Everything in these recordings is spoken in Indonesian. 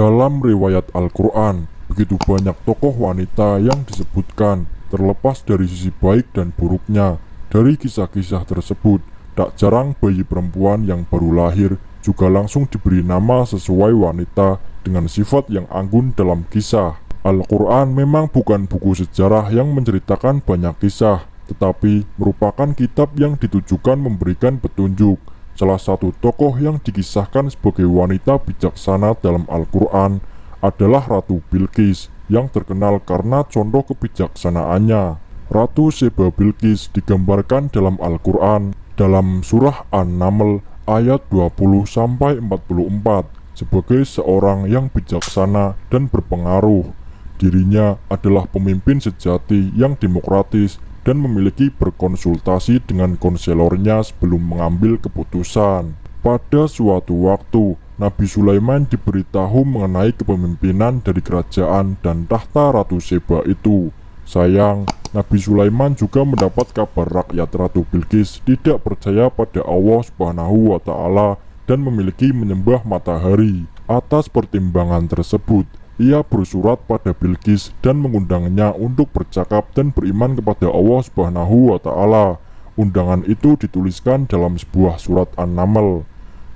Dalam riwayat Al-Quran, begitu banyak tokoh wanita yang disebutkan, terlepas dari sisi baik dan buruknya. Dari kisah-kisah tersebut, tak jarang bayi perempuan yang baru lahir juga langsung diberi nama sesuai wanita dengan sifat yang anggun dalam kisah. Al-Quran memang bukan buku sejarah yang menceritakan banyak kisah, tetapi merupakan kitab yang ditujukan memberikan petunjuk. Salah satu tokoh yang dikisahkan sebagai wanita bijaksana dalam Al-Quran adalah Ratu Bilqis yang terkenal karena contoh kebijaksanaannya. Ratu Seba Bilqis digambarkan dalam Al-Quran dalam surah An-Naml ayat 20-44 sebagai seorang yang bijaksana dan berpengaruh. Dirinya adalah pemimpin sejati yang demokratis dan memiliki berkonsultasi dengan konselornya sebelum mengambil keputusan. Pada suatu waktu, Nabi Sulaiman diberitahu mengenai kepemimpinan dari kerajaan dan tahta Ratu Seba itu. Sayang, Nabi Sulaiman juga mendapat kabar rakyat Ratu Bilqis tidak percaya pada Allah Subhanahu wa Ta'ala dan memiliki menyembah matahari. Atas pertimbangan tersebut, ia bersurat pada Bilqis dan mengundangnya untuk bercakap dan beriman kepada Allah Subhanahu wa Ta'ala. Undangan itu dituliskan dalam sebuah surat An-Naml.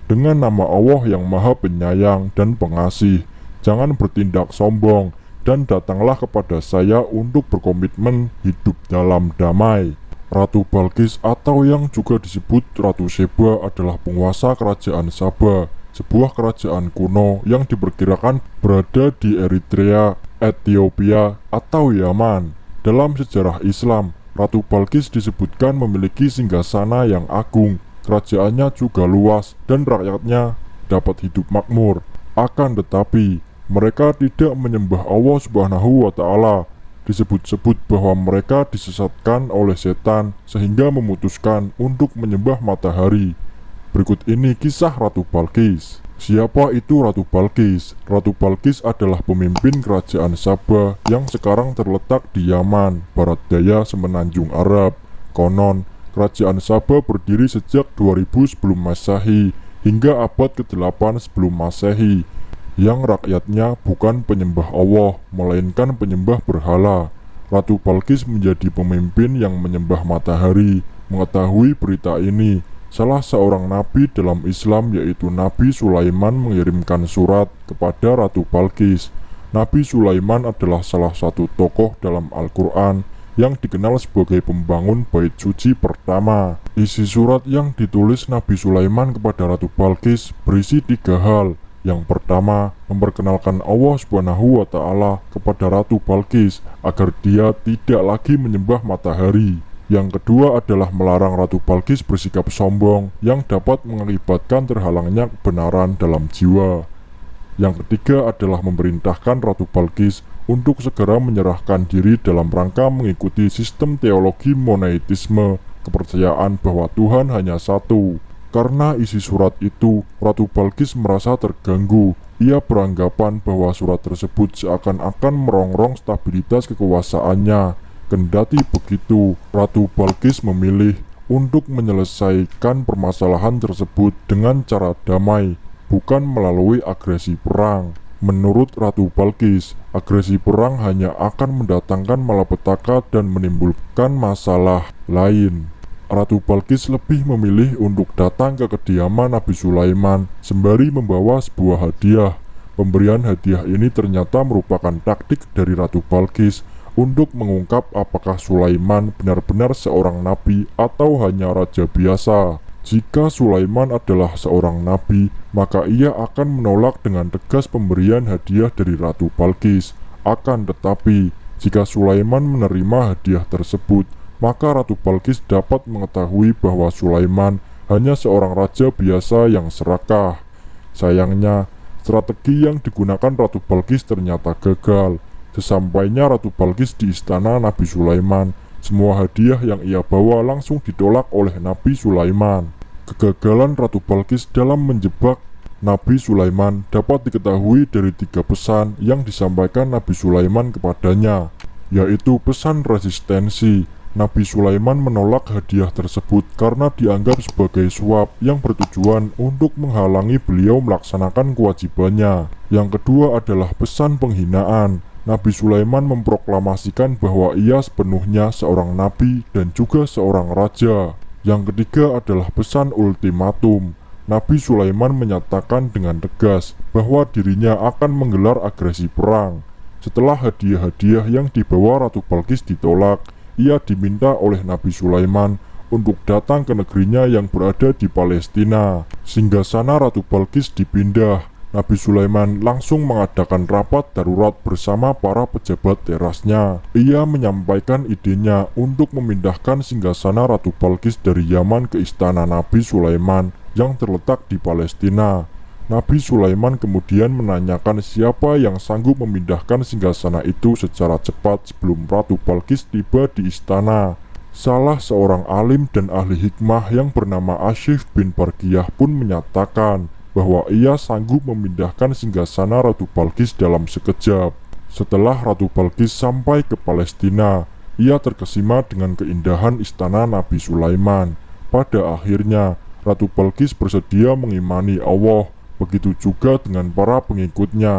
Dengan nama Allah yang Maha Penyayang dan Pengasih, jangan bertindak sombong dan datanglah kepada saya untuk berkomitmen hidup dalam damai. Ratu Bilqis atau yang juga disebut Ratu Seba adalah penguasa kerajaan Saba, sebuah kerajaan kuno yang diperkirakan berada di Eritrea, Ethiopia, atau Yaman. Dalam sejarah Islam, Ratu Bilqis disebutkan memiliki singgasana yang agung, kerajaannya juga luas dan rakyatnya dapat hidup makmur. Akan tetapi, mereka tidak menyembah Allah Subhanahu wa Ta'ala. Disebut-sebut bahwa mereka disesatkan oleh setan sehingga memutuskan untuk menyembah matahari. Berikut ini kisah Ratu Bilqis. Siapa itu Ratu Bilqis? Ratu Bilqis adalah pemimpin kerajaan Saba yang sekarang terletak di Yaman, barat daya semenanjung Arab. Konon, kerajaan Saba berdiri sejak 2000 sebelum Masehi hingga abad ke-8 sebelum Masehi, yang rakyatnya bukan penyembah Allah, melainkan penyembah berhala. Ratu Bilqis menjadi pemimpin yang menyembah matahari. Mengetahui berita ini, salah seorang nabi dalam Islam yaitu Nabi Sulaiman mengirimkan surat kepada Ratu Bilqis. Nabi Sulaiman adalah salah satu tokoh dalam Al-Quran yang dikenal sebagai pembangun bait suci pertama. Isi surat yang ditulis Nabi Sulaiman kepada Ratu Bilqis berisi 3 hal. Yang pertama, memperkenalkan Allah Subhanahu wa Ta'ala kepada Ratu Bilqis agar dia tidak lagi menyembah matahari. Yang kedua adalah melarang Ratu Bilqis bersikap sombong yang dapat mengakibatkan terhalangnya kebenaran dalam jiwa. Yang ketiga adalah memerintahkan Ratu Bilqis untuk segera menyerahkan diri dalam rangka mengikuti sistem teologi monoteisme, kepercayaan bahwa Tuhan hanya satu. Karena isi surat itu, Ratu Bilqis merasa terganggu. Ia beranggapan bahwa surat tersebut seakan-akan merongrong stabilitas kekuasaannya. Kendati begitu, Ratu Bilqis memilih untuk menyelesaikan permasalahan tersebut dengan cara damai, bukan melalui agresi perang. Menurut Ratu Bilqis, agresi perang hanya akan mendatangkan malapetaka dan menimbulkan masalah lain. Ratu Bilqis lebih memilih untuk datang ke kediaman Nabi Sulaiman sembari membawa sebuah hadiah. Pemberian hadiah ini ternyata merupakan taktik dari Ratu Bilqis untuk mengungkap apakah Sulaiman benar-benar seorang nabi atau hanya raja biasa. Jika Sulaiman adalah seorang nabi, maka ia akan menolak dengan tegas pemberian hadiah dari Ratu Bilqis. Akan tetapi, jika Sulaiman menerima hadiah tersebut, maka Ratu Bilqis dapat mengetahui bahwa Sulaiman hanya seorang raja biasa yang serakah. Sayangnya, strategi yang digunakan Ratu Bilqis ternyata gagal. Sesampainya Ratu Bilqis di istana Nabi Sulaiman, semua hadiah yang ia bawa langsung ditolak oleh Nabi Sulaiman. Kegagalan Ratu Bilqis dalam menjebak Nabi Sulaiman dapat diketahui dari 3 pesan yang disampaikan Nabi Sulaiman kepadanya, yaitu pesan resistensi, Nabi Sulaiman menolak hadiah tersebut karena dianggap sebagai suap yang bertujuan untuk menghalangi beliau melaksanakan kewajibannya. Yang kedua adalah pesan penghinaan. Nabi Sulaiman memproklamasikan bahwa ia sepenuhnya seorang nabi dan juga seorang raja. Yang ketiga adalah pesan ultimatum. Nabi Sulaiman menyatakan dengan tegas bahwa dirinya akan menggelar agresi perang. Setelah hadiah-hadiah yang dibawa Ratu Balqis ditolak, ia diminta oleh Nabi Sulaiman untuk datang ke negerinya yang berada di Palestina. Singgasana Ratu Balqis dipindah. Nabi Sulaiman langsung mengadakan rapat darurat bersama para pejabat terasnya. Ia menyampaikan idenya untuk memindahkan singgasana Ratu Balqis dari Yaman ke istana Nabi Sulaiman yang terletak di Palestina. Nabi Sulaiman kemudian menanyakan siapa yang sanggup memindahkan singgasana itu secara cepat sebelum Ratu Balqis tiba di istana. Salah seorang alim dan ahli hikmah yang bernama Asyif bin Barqiyah pun menyatakan bahwa ia sanggup memindahkan singgasana Ratu Balqis dalam sekejap. Setelah Ratu Balqis sampai ke Palestina, ia terkesima dengan keindahan istana Nabi Sulaiman. Pada akhirnya, Ratu Balqis bersedia mengimani Allah. Begitu juga dengan para pengikutnya.